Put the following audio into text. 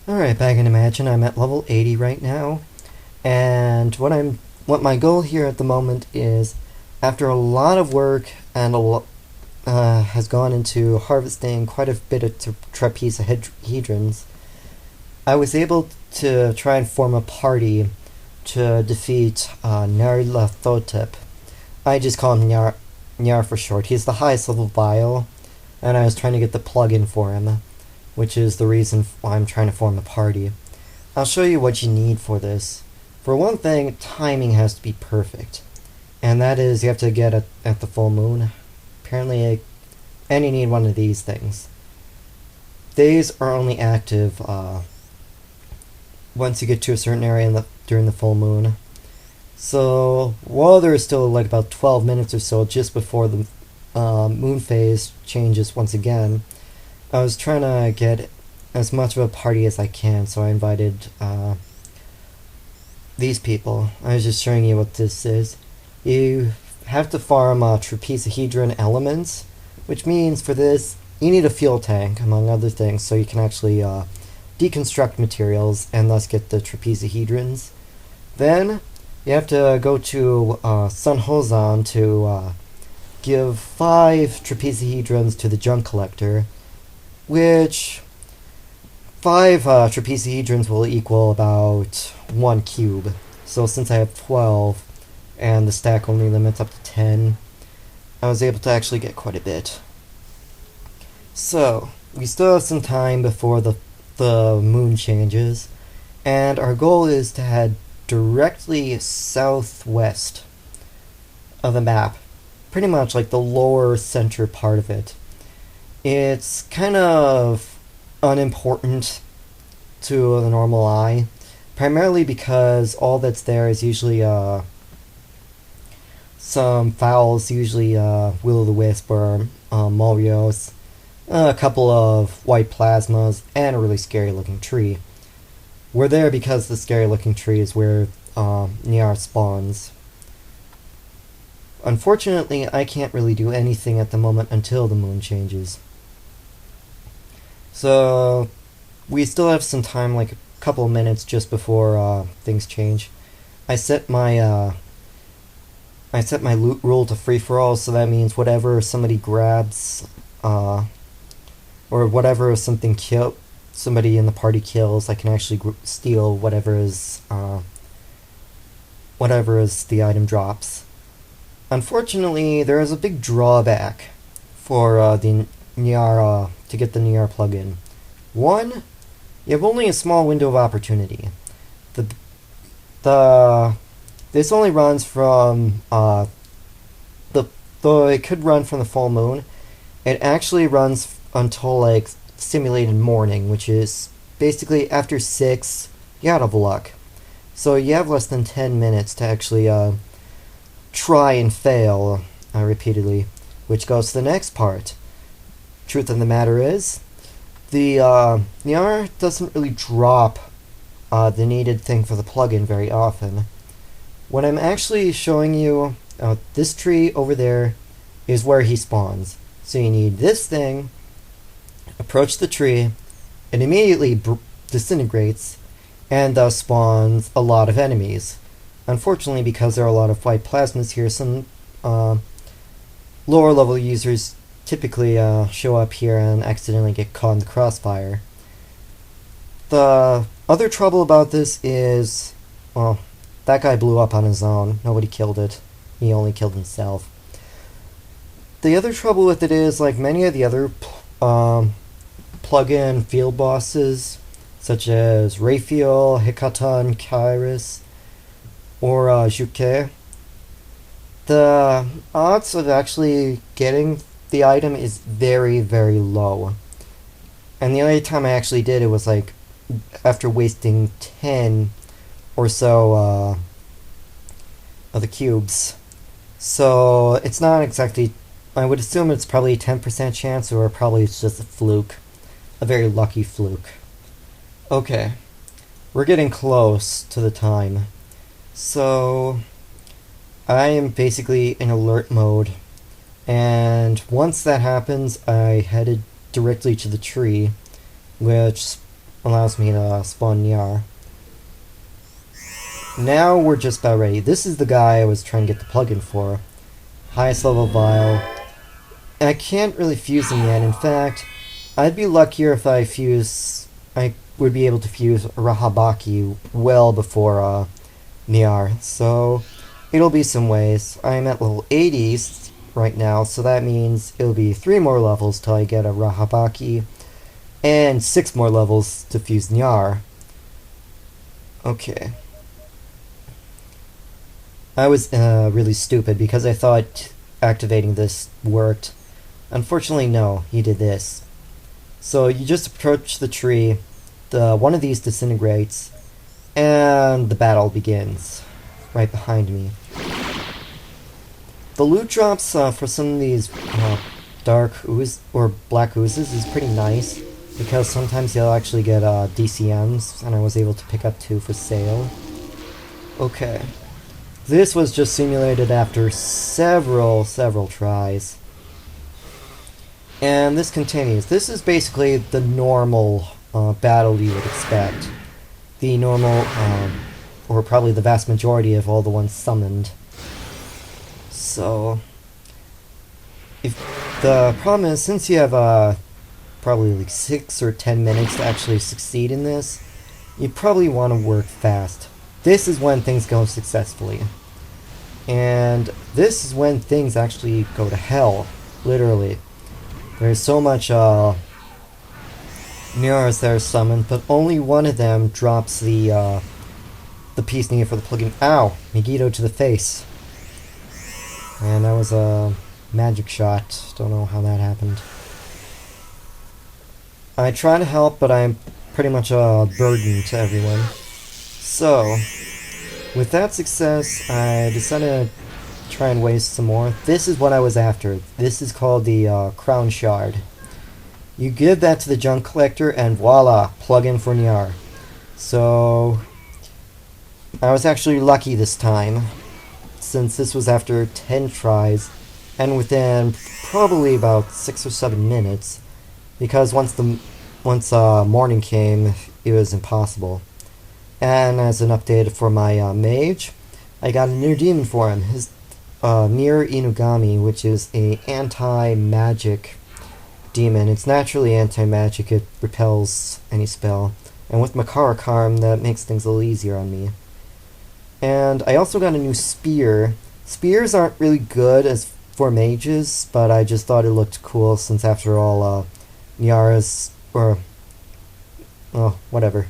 Alright, back in Imagine, I'm at level 80 right now, and what my goal here at the moment is, after a lot of work and has gone into harvesting quite a bit of trapezohedrons, I was able to try and form a party to defeat Nyarlathotep. I just call him Nyar for short. He's the highest level Vile, and I was trying to get the plug-in for him, which is the reason why I'm trying to form the party. I'll show you what you need for this. For one thing, timing has to be perfect, and that is you have to get it at the full moon. Apparently, and you need one of these things. These are only active once you get to a certain area during the full moon. So while there is still like about 12 minutes or so just before the moon phase changes once again, I was trying to get as much of a party as I can, so I invited these people. I was just showing you what this is. You have to farm trapezohedron elements, which means for this you need a fuel tank, among other things, so you can actually deconstruct materials and thus get the trapezohedrons. Then you have to go to Sun Hozan to give 5 trapezohedrons to the junk collector, which 5 trapezohedrons will equal about 1 cube. So since I have 12 and the stack only limits up to 10, I was able to actually get quite a bit. So we still have some time before the moon changes, and our goal is to head directly southwest of the map, pretty much like the lower center part of it. It's kind of unimportant to the normal eye, primarily because all that's there is usually some fowls, usually will-o'-the-wisp or Morios, a couple of white plasmas, and a really scary looking tree. We're there because the scary looking tree is where Nyar spawns. Unfortunately, I can't really do anything at the moment until the moon changes. So we still have some time, like a couple of minutes just before things change. I set my loot rule to free-for-all, so that means whatever somebody grabs, or whatever somebody in the party kills, I can actually steal whatever is the item drops. Unfortunately, there is a big drawback for the Nyar to get the Nyar plugin. One, you have only a small window of opportunity. This only runs from though it could run from the full moon, it actually runs until like simulated morning, which is basically after 6, you're out of luck. So you have less than 10 minutes to actually try and fail repeatedly, which goes to the next part. Truth of the matter is, the Nyar doesn't really drop the needed thing for the plugin very often. What I'm actually showing you, this tree over there is where he spawns. So you need this thing, approach the tree, it immediately disintegrates, and thus spawns a lot of enemies. Unfortunately, because there are a lot of white plasmas here, some lower level users typically show up here and accidentally get caught in the crossfire. The other trouble about this is, well, that guy blew up on his own. Nobody killed it. He only killed himself. The other trouble with it is, like many of the other plug-in field bosses, such as Raphael, Hecatoncheires, or Juke, the odds of actually getting the item is very, very low. And the only time I actually did it was like after wasting 10 or so of the cubes. So it's not exactly, I would assume it's probably a 10% chance, or probably it's just a fluke. A very lucky fluke. Okay, we're getting close to the time. So I am basically in alert mode, and once that happens, I headed directly to the tree, which allows me to spawn Nyar. Now we're just about ready. This is the guy I was trying to get the plugin for. Highest level vial. I can't really fuse him yet. In fact, I'd be luckier if I would be able to fuse Rahabaki well before Nyar. So it'll be some ways. I'm at level 80 right now, so that means it'll be 3 more levels till I get a Rahabaki, and 6 more levels to fuse Nyar. Okay. I was really stupid because I thought activating this worked. Unfortunately, no, he did this. So you just approach the tree, one of these disintegrates, and the battle begins right behind me. The loot drops for some of these dark ooze or black oozes is pretty nice because sometimes you'll actually get DCMs, and I was able to pick up 2 for sale. Okay. This was just simulated after several tries. And this continues. This is basically the normal battle you would expect. The normal, or probably the vast majority of all the ones summoned. So, if the problem is, since you have probably like 6 or 10 minutes to actually succeed in this, you probably want to work fast. This is when things go successfully. And this is when things actually go to hell, literally. There's so much Nyars that are summoned, but only one of them drops the piece needed for the plugin. Ow! Megiddo to the face. And that was a magic shot. Don't know how that happened. I try to help, but I'm pretty much a burden to everyone. So, with that success, I decided to try and waste some more. This is what I was after. This is called the Crown Shard. You give that to the junk collector, and voila, plug-in for Nyar. So, I was actually lucky this time, since this was after 10 tries, and within probably about 6 or 7 minutes, because once morning came, it was impossible. And as an update for my mage, I got a new demon for him. His Mir Inugami, which is a anti-magic demon. It's naturally anti-magic. It repels any spell. And with Makara Karm, that makes things a little easier on me. And I also got a new spear. Spears aren't really good as for mages, but I just thought it looked cool since after all, Nyara's, or, well, whatever.